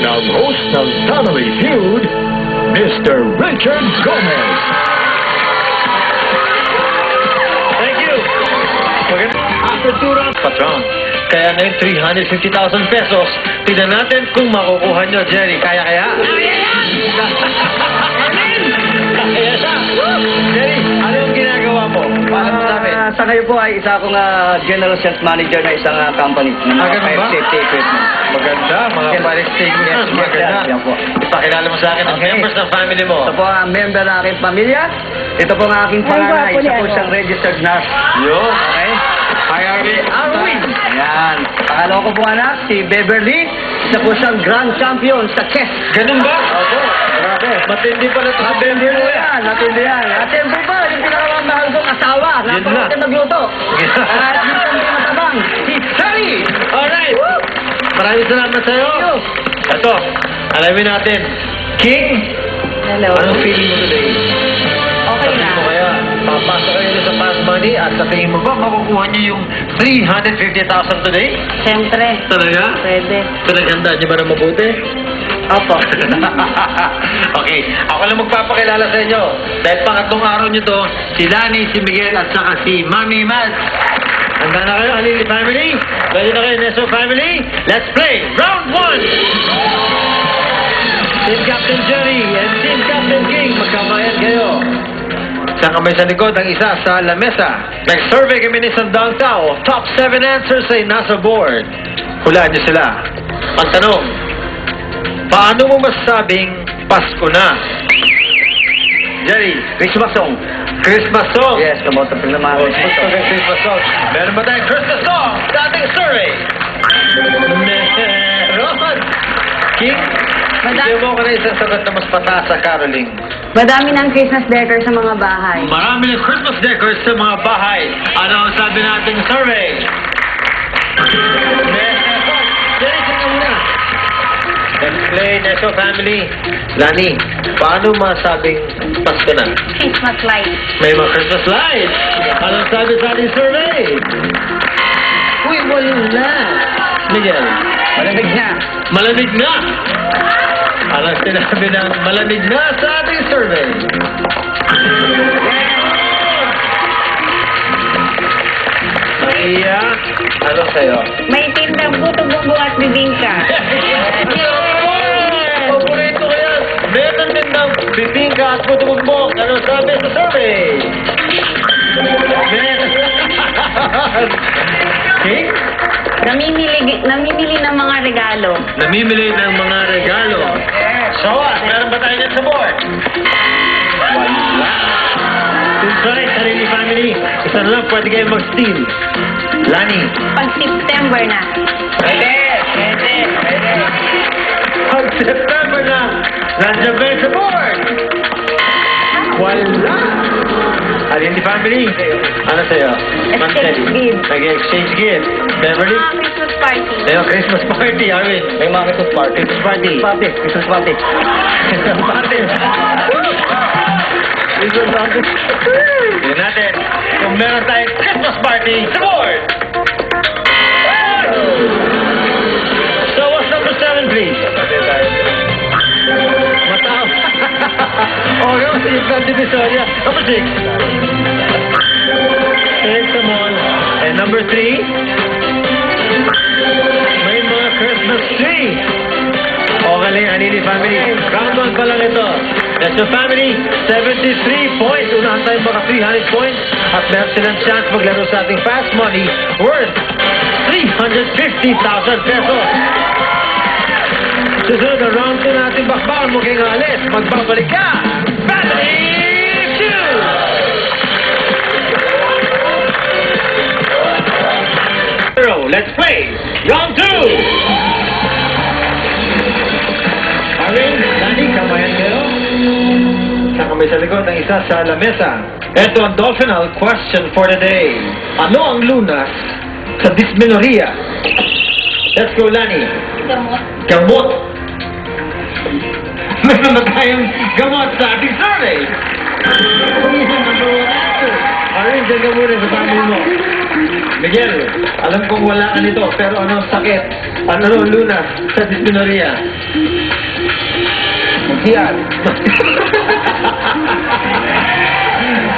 And ang host ng Family Feud, Mr. Richard Gomez. Thank you. After 2 rounds, patron. Kaya ngayon 350,000 pesos. Tignan natin kung makukuha nyo, Jerry. Kaya? Kaya siya. Jerry, ano yung ginagawa mo? Para mo namin. Sa ngayon po ay isa akong general sales manager na isang company ng mga Ganun fire ba? safety equipment. Maganda, mga fire extinguishers. Yes, Maganda. yan po. Pakilala mo sa akin ang members ng family mo. Ito po ang member ng aking pamilya. Ito po ang aking panganay. Isa po siyang registered nurse. Yun. Okay? Hi, Arwin. Ayan. Pangalawa ko po anak, si Beverly. Isa po siyang grand champion sa chess. Ganun ba? Opo. Grabe. Matindi pala ito sa Natindi mo yan. Natindi yan. At siyempre po, yung pinakamahal kong asawa. Yun na. Napakita magluto. At yung pinakamabang, si Sally. Alright. Maraming salamat sa'yo. Ito, alamin natin. King, Hello. anong feeling mo today? Okay Sabihin na. mo kaya, papasok kayo sa fast money at sa tingin mo ba makukuha niyo yung 350,000 today? Siyempre. Talaga? Pwede. Pinaghandaan niyo ba na mabuti? Opo. Okay, ako lang magpapakilala sa inyo. Dahil pangatlong araw niyo to, si Lani, si Miguel, at saka si Mami Maz. Handa na kayo, Halili family? Ready na kayo, Neso family? Let's play round 1! Team Captain Jerry and Team Captain King, magkamayan kayo. Isang kamay sa likod, ang isa sa lamesa. Nag-survey kami ni Sandang Tao. Top 7 answers ay nasa board. Hulaan niyo sila. Ang tanong, paano mo masasabing Pasko na? Jerry, Christmas song. Christmas song. Yes, kamote pa naman. Christmas song. Meron ba tayong Christmas song? Dating survey. Meron. King, Madami, hindi mo ko na isang sagot na mas pataas sa caroling. madami ng Christmas decor sa mga bahay. Marami ng Christmas decors sa mga bahay. Ano ang sabi nating survey? Meron. Jerry, saan muna? Let's play Neso family. Lani, paano masabing Pasko na? Christmas lights. May mga Christmas lights. Anong sabi sa ating survey? Uy, wala. Miguel, Malamig niya. malamig na. Anong sinabi ng malamig na sa ating survey? Maria, ano sa'yo? May tindang puto bubo at bibingka. Paborito ko yan. Meron din ng bibingka at puto-bumbong. Anong sabi sa survey? King? Namimili ng mga regalo. Namimili ng mga regalo. So, meron ba tayo dyan sa board? Wala. Try, sarili family. Isa na lang, pwede kayo mag-steal. Lani. Pag September na. Pwede. Pag September na, nandiyan ba yun sa board? Wala. Alin di family? Ano sa'yo? Exchange gift. Nag-exchange gift. Beverly? Christmas party. Sa'yo, Christmas party, Arvin. May mga Christmas party. Christmas party. Christmas party. Christmas party. Christmas party. Tignan natin kung meron tayong Christmas party sa board. So, what's number 7, please? Matao. Oh, no, si Fred Divisoria. Number 6. Save them all. And number 3. May mga Christmas tree. Okay lang, Anini family. Round 1 pa lang ito. That's your family. 73 points. Unahan tayo mga 300 points. At meron silang chance maglaro sa ating fast money worth 350,000 pesos. Susunod na round 2 natin bakbakan mo kay Alis. Magbabalik ka. Family Feud! Let's play round 2! Arvin, Lani, kamayan kayo. Sa kamay sa likod, ang isa sa lamesa. Ito ang dolphinal question for the day. Ano ang lunas sa dysmenorrhea? Let's go, Lani. Gamot. Gamot. Meron na tayong gamot sa ating survey. Number 1 answer. Arvin, dyan ka muna sa family mo. Miguel, alam kong wala ka nito, pero ano ang sakit? Ano, Luna, sa dysmenorrhea? Magsiyan.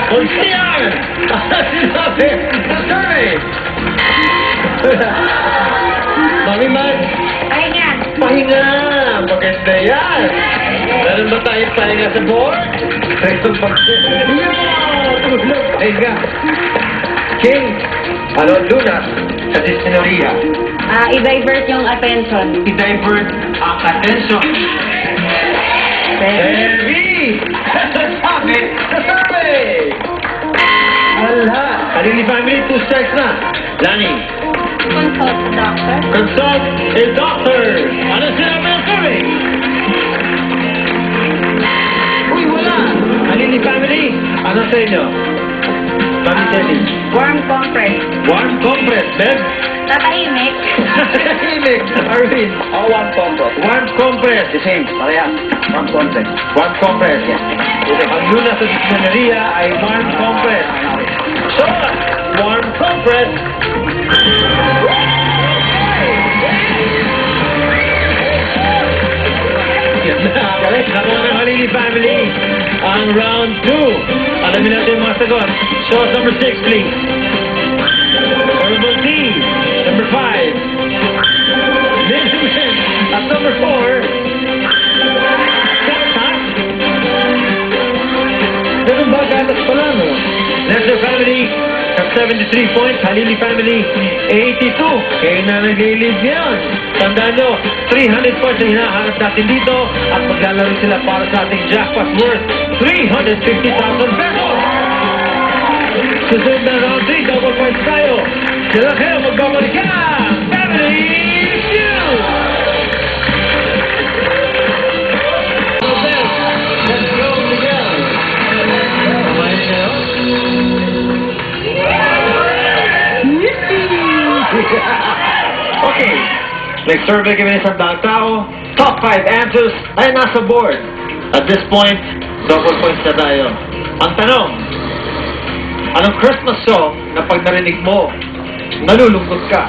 Magsiyan! Sinabi sa survey! Mami Matt, Pahinga. pahinga! Maganda yan! Meron ba tayong pahinga sa board? Itong pahinga! Tulog! Pahinga! King, ano, Luna, sa dysmenorrhea? I-divert yung attention. I-divert ang attention. Heavy! Sabi sa survey! Wala! Kanili family, 2 strikes na. Lani, Consult the doctor. consult a doctor. Ano sinabi ng survey? Uy, wala! Kanili family, ano sa inyo? Mami Telly. Warm compress. Warm compress, Beb. Tatahimik. Tahimik, Arvin. Oh, one combo. Warm compress. The same, parehas. One contact. Warm compress. Ang Luna sa dysmenorrhea ay warm compress. So, warm compress. Galit na mga Halili family. Ang round 2. Alamin natin mga sagot. Show us number 6, please. Herbal tea. Number 5. Mint. At number 4. Ganun ba gatas pala, no? Nestor family at 73 points. Halili family, 82. Kayo na nag-lead ngayon. Tandaan nyo, 300 points ang hinahanap natin dito at maglalaro sila para sa ating jackpot worth 350,000 pesos. Susunod na round 3, double points tayo. Sila kayo, magbabalik ka! Family Feud! Let's go, Miguel! Kumain kayo? Okay. Nag-survey kami ng isang daang tao. Top 5 answers ay nasa board. At this point, double points na tayo. Ang tanong, anong Christmas song na pag narinig mo, nalulungkot ka?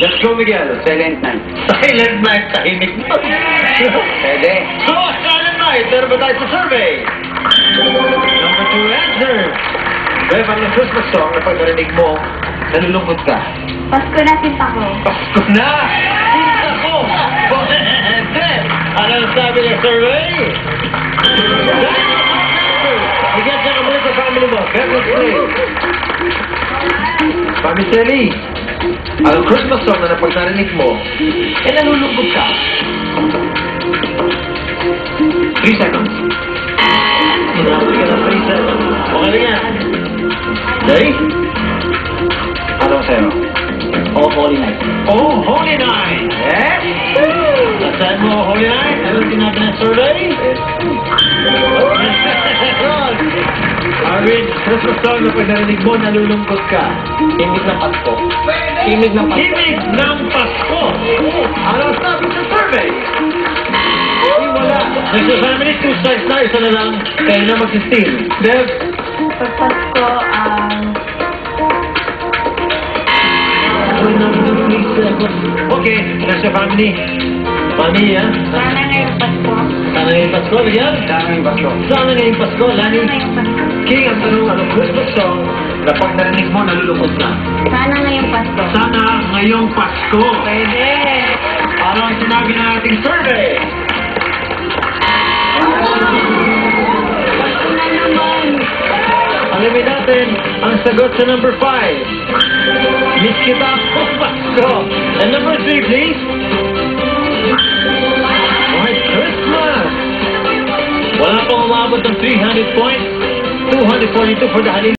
Let's go, Miguel. Silent night. Silent Night, tahimik mo. Pwede. So, Silent Night, meron ba tayo sa survey? Number 2 answer. Beb, anong Christmas song na pag narinig mo, nalulungkot ka? Pasko na sinta ko. Pasko na! Sinta ko! Pwede! Ano ang sabi ng survey? Higyan siya ka muna sa family mo. Beb, let's play. Mami Telly, anong Christmas song na pag narinig mo, nalulungkot ka? 3 seconds. Hinabot ka ng 3 seconds. Okay na yan. Day? Anong sa'yo? Oh, Holy Night. Oh, Holy Night! Yes! Nasaan mo, Holy Night? Ano sinabi ng survey? Arvin, Christmas song na pag narinig mo, nalulungkot ka. Himig ng Pasko. Himig ng Pasko. Himig ng Pasko! Ano sabi sa survey? Ay, wala. Next family, 2 strikes na, isa na lang. Kaya na mag-steal. Dev? Pag Pasko, Okay, next family. Mami, ha? sana ngayong Pasko. Sana ngayong Pasko, bigyan? Sana yung Pasko. Sana ngayong Pasko, Lani. Sana ngayong Pasko. King, ang tanong, anong Christmas song na pag narinig mo, nalulungkot ka? Sana ngayong Pasko. Sana ngayong Pasko. Pwede. Ano ang sinabi ng ating survey? Pasko na naman. Alamin natin ang sagot sa number 5. Miss kita po, Pasko. And number 3, please. White Christmas. Wala pong umabot ng 300 points. 242 for the Halili.